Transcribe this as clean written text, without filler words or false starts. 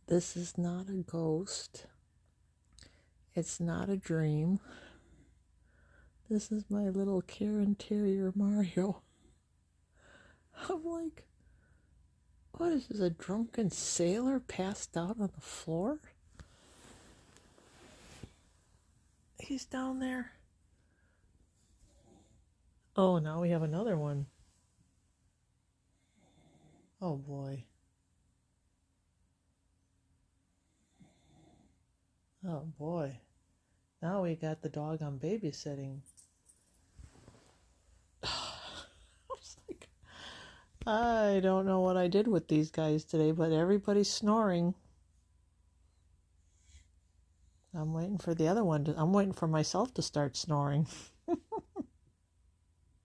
This is not a ghost. It's not a dream. This is my little Karen Terrier Mario. I'm like, what is this, a drunken sailor passed out on the floor? He's down there. Oh, now we have another one. Oh boy. Oh boy. Now we got the dog on babysitting. I don't know what I did with these guys today, but everybody's snoring. I'm waiting for the other one I'm waiting for myself to start snoring.